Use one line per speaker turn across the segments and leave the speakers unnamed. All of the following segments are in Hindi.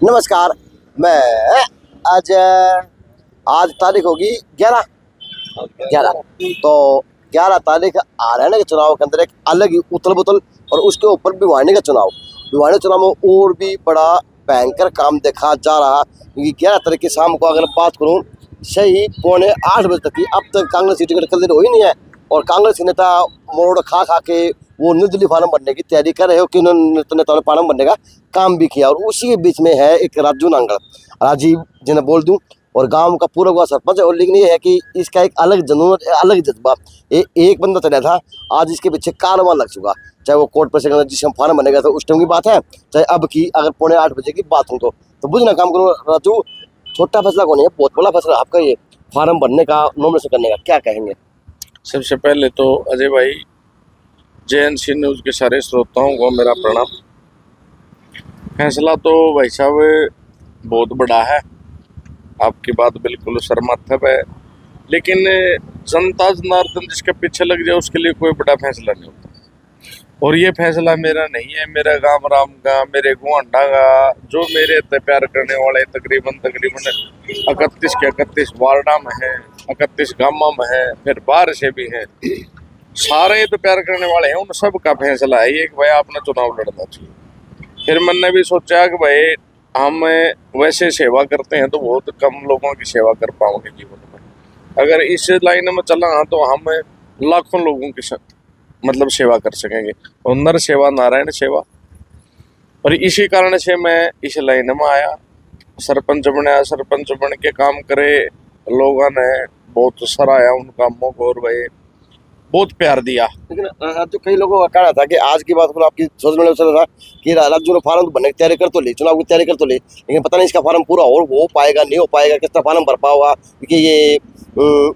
नमस्कार। मैं आज आज तारीख होगी 11 तो 11 तारीख हरियाणा के चुनाव के अंदर एक अलग ही उथल पुथल और उसके ऊपर भिवानी का चुनाव में और भी बड़ा भयंकर काम देखा जा रहा। क्योंकि 11 तारीख की शाम को अगर बात करूं सही 7:45 बजे तक की अब तक कांग्रेस की टिकट क्लियर हो ही नहीं है और कांग्रेस के नेता मोड़ खा के वो निर्दलीय फार्म बनने की तैयारी कर रहे हो कि उन्होंने नेता फार्म बनने का काम भी किया। और उसी के बीच में है एक राजीव जिन्हें बोल दूं और गांव का पूरा हुआ सरपंच है। और लेकिन ये है कि इसका एक अलग जुनून अलग जज्बा एक बंदा चला था, आज इसके पीछे कारवां लग चुका। चाहे वो कोर्ट पर जिस टाइम फार्म बनेगा तो उस टाइम की बात है, चाहे अब की अगर 7:45 बजे की बात हो तो बुझना काम करो राजू। छोटा फैसला कौन है, बहुत बड़ा फैसला आपका ये फार्म बनने का, नॉमिनेशन करने का, क्या कहेंगे?
सबसे पहले तो अजय भाई, JNC न्यूज़ के सारे श्रोताओं को मेरा प्रणाम। फैसला तो भाई साहब बहुत बड़ा है, आपकी बात बिल्कुल सरमर्थक है, लेकिन जनता जनार्दन जिसके पीछे लग जाए उसके लिए कोई बड़ा फैसला नहीं होता। और ये फैसला मेरा नहीं है, मेरा गांव राम का, मेरे गुआंडा का, जो मेरे प्यार करने वाले तकरीबन 31 के 31 वार्डा में है, 31 गाँव में है, फिर बाहर से भी हैं, सारे तो प्यार करने वाले हैं, उन सब का फैसला है ये कि भाई आपने चुनाव लड़ना चाहिए। फिर मैंने भी सोचा कि भाई हम वैसे सेवा करते हैं तो बहुत कम लोगों की सेवा कर पाओगे जीवन में, अगर इस लाइन में चला तो हम लाखों लोगों की मतलब सेवा कर सकेंगे। और नर सेवा नारायण सेवा, और इसी कारण से मैं इस लाइन में आया। सरपंच बन के काम करे, लोगों ने बहुत सराहा उन कामों को और भाई बहुत प्यार दिया।
लेकिन जो कई लोगों का कहना था कि आज की बात को आपकी सोच में चल रहा था कि राजू ने फार्म बनने की तैयारी कर तो ली, चुनाव की तैयारी कर तो ली, लेकिन पता नहीं इसका फार्म पूरा हो पाएगा नहीं हो पाएगा, किस तरह फार्म भर पाओगा, क्योंकि ये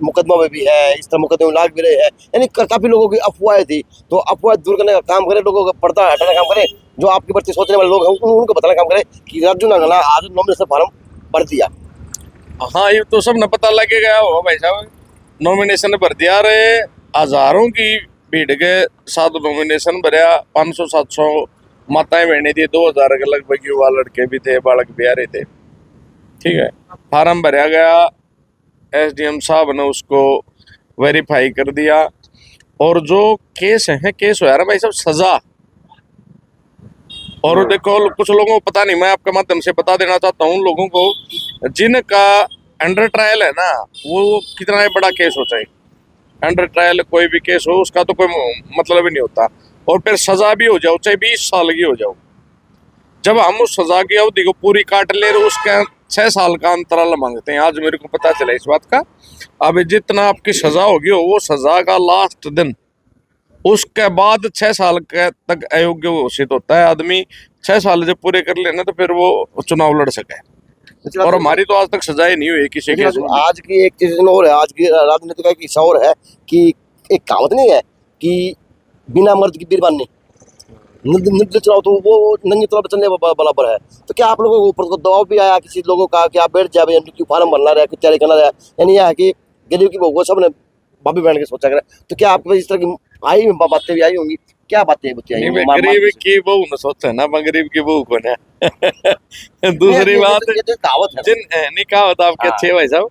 मुकदमा में भी है, इस तरह मुकदमे में लाग भी रहे हैं। यानी काफी लोगों की अफवाहें थी, तो अफवाह दूर करने का काम करे, लोगों का पर्दा हटाने का काम करे, जो आपकी बढ़ती सोचने वाले लोग हैं उनको बताने का काम करे कि राजू ने आज नॉमिनेशन फार्म भर दिया।
हाँ, ये तो सब न पता लगे गया हो भाई साहब, नॉमिनेशन भर दिया रहे, हजारों की भीड़ के साथ नॉमिनेशन भरया, 500-700 माताएं बहने थी, 2000 के लगभग युवा लड़के भी थे, बालक भी आ रहे थे। ठीक है, फार्म भरया गया, SDM साहब ने उसको वेरीफाई कर दिया। और जो केस है, केस हो यार भाई साहब सजा। और देखो कुछ लोगों को पता नहीं, मैं आपके माध्यम से बता देना चाहता हूँ लोगों को जिनका अंडर ट्रायल है ना, वो कितना बड़ा केस हो, चाहे अंडर ट्रायल कोई भी केस हो, उसका तो कोई मतलब ही नहीं होता। और फिर सजा भी हो जाओ, चाहे 20 साल की हो जाओ, जब हम उस सजा की अवधि को पूरी काट ले रहे उसका 6 साल का अंतराल मांगते हैं। आज मेरे को पता चला इस बात का। अब जितना आपकी सजा होगी वो सजा का लास्ट दिन, उसके बाद 6 साल के तक अयोग्य घोषित होता है आदमी। 6 साल जब पूरे कर लेना तो फिर वो चुनाव लड़ सके। और हमारी तो आज तक सजाएं नहीं हुई किसी के।
आज की एक चीज और है, आज की राजनीति का एक हिस्सा और है कि एक कहावत नहीं है कि बिना मर्द की बीरबानी, निर्दलीय चुनाव तो वो नंगी तौर पर चलने बराबर है। तो क्या आप लोगों को ऊपर को दबाव भी आया किसी लोगों का कि आप बैठ जाए, क्यों फार्म भरना रहा, कुछ तैयारी करना रहा, यानी यह है कि गरीब की बहू सब ने भाभी बहन के सोचा करे, तो क्या आपके पास इस तरह की आई बातें भी आई होंगी? क्या बातें बताई?
गरीब की बहू न सोचते ना, गरीब की बहू कौन है? दूसरी बात, नहीं कहावत आपके अच्छे भाई साहब,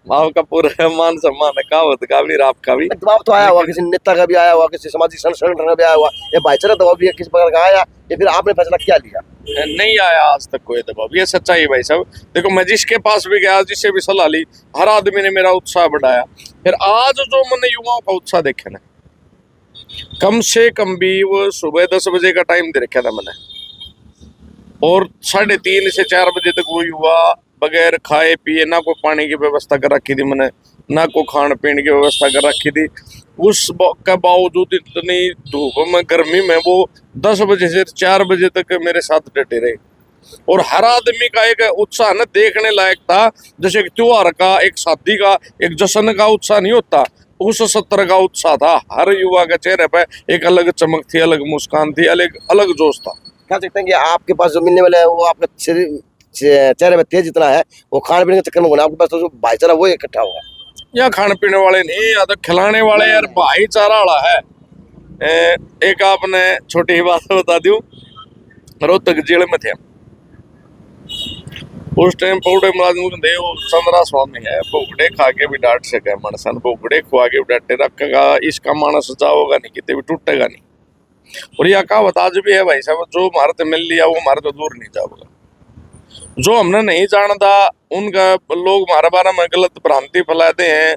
आपका पूरा मान सम्मान है, कहावत का भी आपका भी
दबाव तो आया हुआ, किसी नेता का भी आया हुआ, किसी सामाजिक संगठन का भी आया हुआ, ये भाईचारा दबाव भी किस प्रकार का आया, या फिर आपने फैसला क्या लिया?
नहीं आया आज तक कोई दबाव, ये सच्चाई भाई साहब। देखो मैं जिसके पास भी गया, जिससे भी सलाह ली, हर आदमी ने मेरा उत्साह बढ़ाया। फिर आज जो मैंने युवाओं का उत्साह देखे ना, कम से कम भी वो सुबह 10 बजे का टाइम दे रखा था मैंने, और 3:30 से 4 बजे तक वो युवा बगैर खाए पिए, ना कोई पानी की व्यवस्था कर रखी थी मैंने, ना कोई खान पीने की व्यवस्था कर रखी थी, उस के बावजूद इतनी धूप में गर्मी में वो 10 बजे से 4 बजे तक मेरे साथ डटे रहे। और हर आदमी का एक उत्साह न देखने लायक था, जैसे एक त्योहार का, एक शादी का, एक जश्न का उत्साह नहीं होता, उस 70 का उत्साह था। हर युवा के चेहरे पे एक अलग चमक थी, अलग मुस्कान थी, अलग जोश था।
कह सकते हैं कि आपके पास जो मिलने वाला है वो आपके चेहरे में तेज इतना है, वो खाने पीने के चक्कर में होना, आपके पास तो जो भाईचारा वो इकट्ठा होगा।
या खाने पीने वाले नहीं, या तो खिलाने वाले यार, भाईचारा वाला है। एक आपने छोटी बात बता दूं, रोहतक जेल में थे, उस टाइम पौड़े मुलाजिम को दे वो 15 स्वामी है, भुगड़े खा के भी डांट सके मनसन, भुगड़े खुआ के भी डांटे रखेगा, इसका मानस जाओगा नहीं, कितने भी टूटेगा नहीं। और यह कहावत आज भी है भाई साहब, जो हमारे तो मिल लिया वो हमारे तो दूर नहीं जाओगा। जो हमने नहीं जानता उनका लोग हमारे बारे में गलत भ्रांति फैलाते हैं,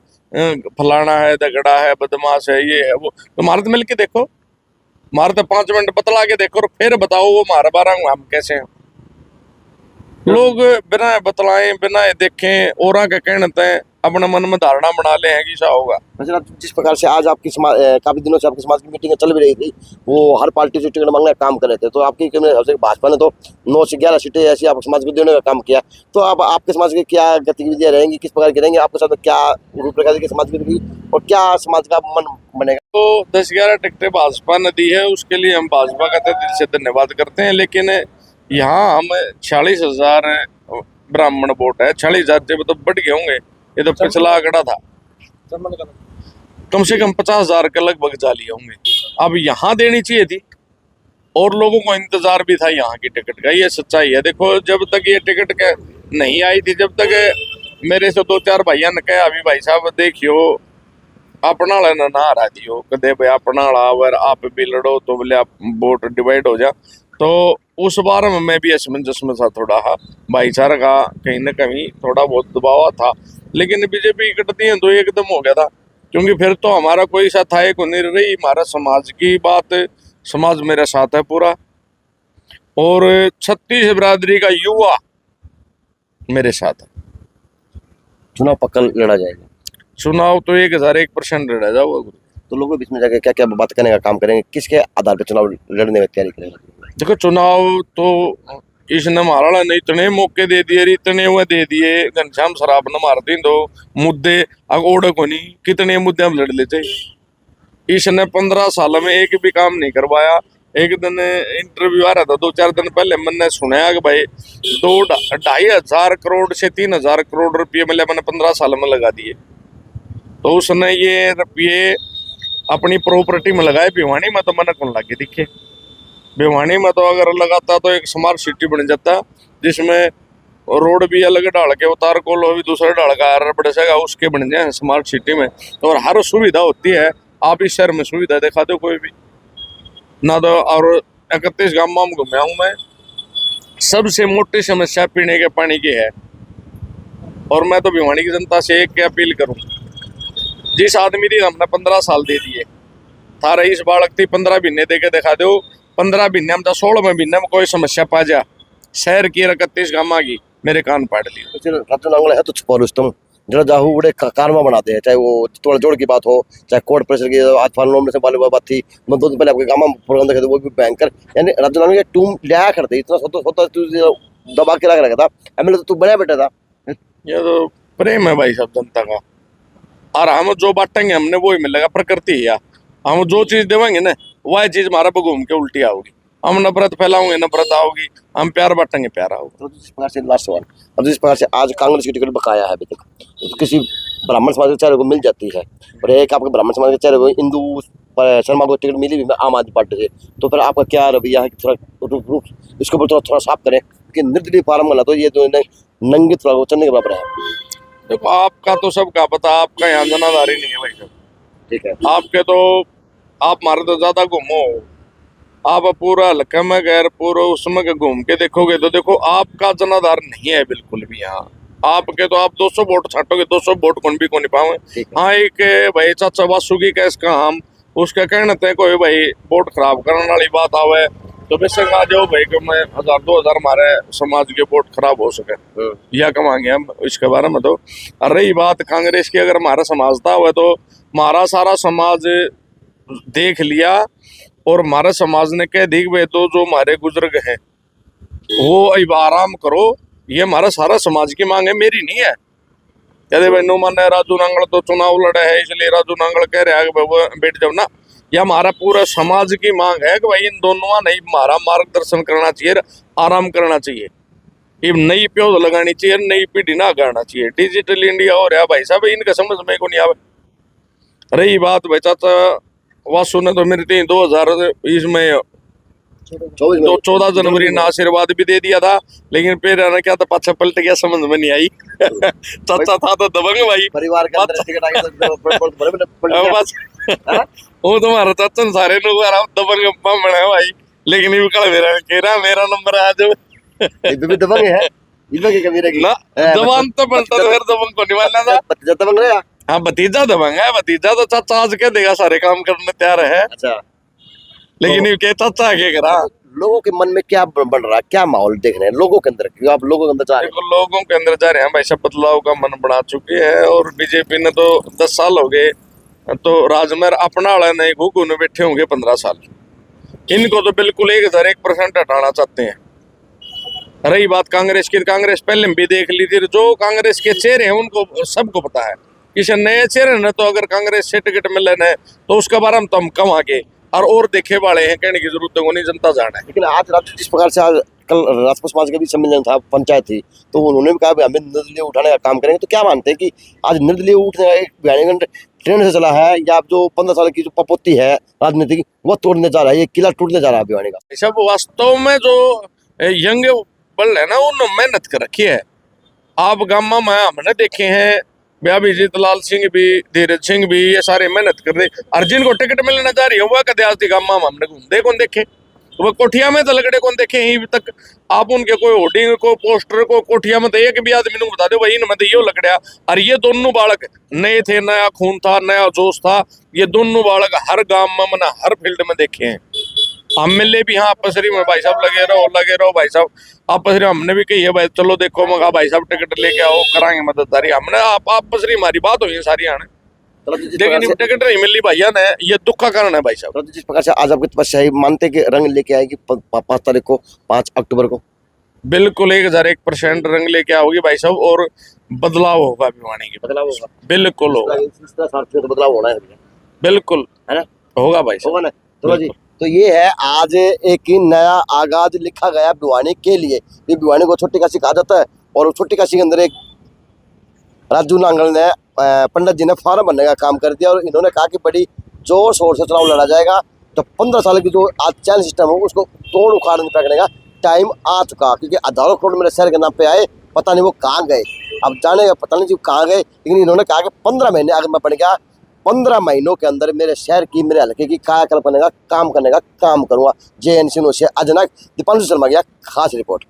फलाना है, झगड़ा है, बदमाश है, ये है वो। तो हमारे तो मिल के देखो, हमारे तो 5 मिनट बतला के देखो और फिर बताओ वो हमारे बारे में हम कैसे हैं। लोग बिना बतलाए बिना देखें और के कहते हैं, अपने मन में धारणा बना ले हैं कि ऐसा होगा।
वैसे जिस प्रकार से आज आपकी समाज काफी दिनों से आपकी समाज की मीटिंग चल भी रही थी, वो हर पार्टी से टिकट मांगने का काम कर रहे थे, तो आपकी भाजपा ने तो 9 से 11 सीटें ऐसी आपके समाज को देने का काम किया। तो अब आपके समाज की क्या गतिविधियां रहेंगी, किस प्रकार की रहेंगी, आपके साथ क्या रूपरेखा की समाज की और क्या समाज का मन बनेगा?
तो 10-11 टिकटें भाजपा ने दी है, उसके लिए हम भाजपा का दिल से धन्यवाद करते हैं। लेकिन यहाँ हम 46,000 ब्राह्मण वोट है, 46,000 जब तो बढ़ गए होंगे, ये तो पिछला आंकड़ा था, कम से कम 50,000 के लगभग जा लिए होंगे। अब यहाँ देनी चाहिए थी और लोगों को इंतजार भी था यहाँ की टिकट का, ये सच्चाई है। देखो जब तक ये टिकट नहीं आई थी, जब तक मेरे से 2-4 भैया ने कहा अभी भाई साहब देखियो अपना लेना ना हरा दियो, कदे भाई अपना अगर आप भी लड़ो तो बोले आप वोट डिवाइड हो जा। तो उस बार में मैं भी असमंजस में था थोड़ा, भाईचारा का कहीं ना कहीं थोड़ा बहुत दबाव था। लेकिन बीजेपी कटती है तो एकदम हो गया था, क्योंकि फिर तो हमारा कोई सा था एक नहीं रही, हमारा समाज की बात, समाज मेरे साथ है पूरा, और 36 बिरादरी का युवा मेरे साथ है।
चुनाव पक्का लड़ा जाएगा?
चुनाव तो 1001% लड़ा जाओगा।
तो लोगों के बीच में जाकर क्या क्या बात करने का काम करेंगे, किसके आधार पर चुनाव लड़ने में तैयारी करेंगे?
देखो चुनाव तो इसने मारा नहीं, इतने मौके दे दिए, इतने हुए दे दिए, घनश्याम शराब न मार दी तो मुद्दे ओढ़ को नहीं, कितने मुद्दे हम लड़ लेते। इसने 15 साल में एक भी काम नहीं करवाया। एक दिन इंटरव्यू आ रहा था 2-4 दिन पहले, मैंने सुनाया कि भाई 2-2.5 करोड़ से 3,000 करोड़ रुपये मिले, मैंने 15 साल में लगा दिए। तो उसने ये रुपये अपनी प्रॉपर्टी में लगाए, भिवानी में तो मैंने कौन लाके दिखे। भिवानी में तो अगर लगाता तो एक स्मार्ट सिटी बन जाता, जिसमें रोड भी अलग डाल के उतार को लो भी दूसरे डाल का बड़े से उसके बन जाए स्मार्ट सिटी में, और हर सुविधा होती है। आप इस शहर में सुविधा दिखा दो कोई भी ना, तो और 31 गांव में घूमया हूँ मैं, सबसे मोटी समस्या पीने के पानी की है। और मैं तो भिवानी की जनता से एक अपील करूँ, जिस आदमी की हमने 15 साल दे दिए, था रईस बालक थी 15 महीने दे के दिखा दो, 15 महीने में 16वें महीने में कोई समस्या पा जा, शहर की 31 गामा की मेरे कान पाड़ लियो।
है तो छुपा रुस्तम जरा जाहू बड़े कारमा बनाते हैं, चाहे वो तोड़ जोड़ की बात हो, चाहे कोर्ट प्रेशर की, आज फार्म से वाली बात थी, मैं 2 दिन पहले आपके गामा प्रोग्राम देखा था, वो भी बैंकर यानी राजू टूम लिया करते, इतना सोता दबा के रखा था, एमएलए तो तू बना बैठा था।
ये तो प्रेम है भाई साहब जनता का, और हम जो बांटेंगे हमने वो ही मिलेगा, प्रकृति है। हम जो चीज देवेंगे ना वह चीज हमारा पे घूम के उल्टी आओगी। हम नफरत फैलाओगे नफरत आओगी, हम प्यार बांटेंगे प्यार आओगे।
तो जिस प्रकार से लास्ट सवाल, अब जिस प्रकार से आज कांग्रेस की टिकट बकाया है अभी तक, तो किसी ब्राह्मण समाज के चेहरे को मिल जाती है, और एक आपके ब्राह्मण समाज के चेहरे को हिंदू शर्मा को टिकट मिली भी आम आदमी पार्टी से, तो फिर आपका क्या रवैया है कि थोड़ा रूप इसके ऊपर थोड़ा साफ करें कि निर्दलीय फार्म वाला तो ये जो नंगी थोड़ा चलने के बराबर है।
देखो आपका तो सबका पता, आपका यहाँ जनाधारी नहीं है भाई साहब,
ठीक है,
आपके तो आप मारे तो ज्यादा घूमो, आप पूरा हल्का में गैर पूरा उसमें घूम के देखोगे तो देखो आपका जनाधार नहीं है बिल्कुल भी। यहाँ आपके तो आप 200 वोट छाटोगे, 200 वोट कौन भी नहीं पाओगे। हाँ एक भाई चाचा वासुकी का इसका हम उसके कहने थे कोई भाई वोट खराब करने वाली बात आवे तो बेशक आ जाओ भाई कि मैं 1000-2000 हमारे समाज के वोट खराब हो सके या कमाएंगे हम, इसके बारे में तो। और रही बात कांग्रेस की, अगर हमारा समाज था वह तो हमारा सारा समाज देख लिया और हमारे समाज ने कह दी भाई तो जो हमारे बुजुर्ग हैं वो अब आराम करो, ये हमारा सारा समाज की मांग है, मेरी नहीं है। कहते भाई नुमान राजू नांगल तो चुनाव लड़े है इसलिए राजू नांगल कह रहे हैं कि बैठ जाओ ना, यह हमारा पूरा समाज की मांग है कि भाई इन दोनों नहीं हमारा मार्गदर्शन करना चाहिए, आराम करना चाहिए, ये नई प्योद लगानी चाहिए, नई पीढ़ी ना करना चाहिए। डिजिटल इंडिया हो रहा भाई साहब, इनका समझ में को नहीं आवे। रही बात भाई चाचा वासु ने तो मेरी 2020 में
24
तो
में
14 जनवरी ने आशीर्वाद भी दे दिया था, लेकिन फिर है ना क्या था, पाछा पलट गया, समझ में नहीं आई। चाचा था तो दबंग भाई,
परिवार के अंदर टिकट आ गया तो बड़े
बस वो तुम्हारा चाचा सारे लोग दबंग बामण है भाई, लेकिन ये कल मेरा कह रहा मेरा नंबर आ जाओ।
भी दबंग है, इनमें की कमी रहेगी
ना जवान तो बनता तो फिर दबंग को निभाना था।
भतीजा दबंग रहा।
हाँ भतीजा दबंग है, भतीजा तो चाचा आज कह देगा सारे काम करने तैयार है,
अच्छा,
लेकिन ये चाचा क्या करा।
लोगों के मन में क्या बन रहा है, क्या माहौल देख रहे हैं लोगों के अंदर, क्यों आप लोगों के अंदर जा रहे हैं?
देखो लोगों के अंदर जा रहे हैं भाई सब, बदलाव का मन बना चुके हैं, और बीजेपी ने तो 10 साल हो गए, तो राजमेर अपना वाला नहीं घूघू ने बैठे होंगे 15 साल। इनको तो बिल्कुल 1001% हटाना चाहते हैं। रही बात कांग्रेस की, कांग्रेस पहले भी देख ली थी, जो कांग्रेस के चेहरे हैं उनको सबको पता है, किसी नए चेहरे ने तो अगर कांग्रेस से टिकट मिले न तो उसके बारे में तो हम कम आगे और देखे वाले हैं, कहने की जरूरत को नहीं, जनता जाना है।
लेकिन आज रात जिस प्रकार से आज कल राजपूत समाज का भी सम्मेलन था, पंचायत थी, तो उन्होंने भी कहा भी हमें निर्दलीय उठाने का काम करेंगे। तो क्या मानते हैं कि आज निर्दलीय उठने एक बयानीगंज ट्रेन से चला है, या जो 15 साल की जो पपोती है राजनीति की वो तोड़ने जा रहा है, ये किला टूटने जा रहा है भिवानी का?
सब वास्तव में जो यंग बल है ना, उन्होंने मेहनत कर रखी है। आप गामा में हमने देखे हैं, अभिजीत लाल सिंह भी, धीरज सिंह भी, ये सारे मेहनत कर रहे। अर्जुन को टिकट मिलने जा रही है, वह कदे आज गामा में हमने घूमते कौन देखे, वह कोठिया में तो लगड़े कौन देखे यहीं तक। आप उनके कोई होर्डिंग को, पोस्टर को कोठिया में तो एक भी आदमी ने बता दो भाई इनमें तो यो लकड़िया। और ये दोनों बालक नए थे, नया खून था, नया जोश था, ये दोनों बालक हर गांव में मैंने हर फील्ड में देखे हैं। हम मिले भी हाँ आपसरी में भाई साहब लगे रहो भाई साहब आपसरी, हमने भी कही है भाई चलो देखो मगा भाई साहब टिकट लेके आओ कराएंगे मदददारी, हमने आपसरी हमारी बात हुई है सारी आने, लेकिन टिकट नहीं मिली भैया ने, ये दुख का कारण है भाई साहब।
जिस प्रकार से आज आपकी तपस्या है, मानते कि रंग लेके आएगी 5 तारीख को, 5 अक्टूबर को?
बिल्कुल 1001% रंग लेके आओगी भाई साहब, और बदलाव होगा भिवानी के,
बदलाव होगा,
बिल्कुल होगा,
बदलाव होना है,
बिल्कुल
है ना,
होगा भाई साहब,
होगा ना। चलो जी, तो ये है आज एक नया आगाज लिखा गया भिवानी के लिए। ये भिवानी को छोटी काशी कहा जाता है, और छोटी काशी के अंदर एक राजू नांगल ने पंडित जी ने फार्म बनने का काम कर दिया, और इन्होंने कहा कि बड़ी जोर शोर से चुनाव लड़ा जाएगा। तो 15 साल की जो आज चैनल सिस्टम हो उसको तोड़ उखाड़ फेंकने का टाइम आ चुका, क्योंकि हजारों करोड़ मेरे शहर के नाम पे आए, पता नहीं वो कहाँ गए, अब जाने का पता नहीं जी कहाँ गए। लेकिन इन्होंने कहा कि 15 महीने अगर मैं बन गया, 15 महीनों के अंदर मेरे शहर की, मेरे हल्के की कायाकल्प करने का काम करूंगा। JNC से अजनक दीपांशु शर्मा की खास रिपोर्ट।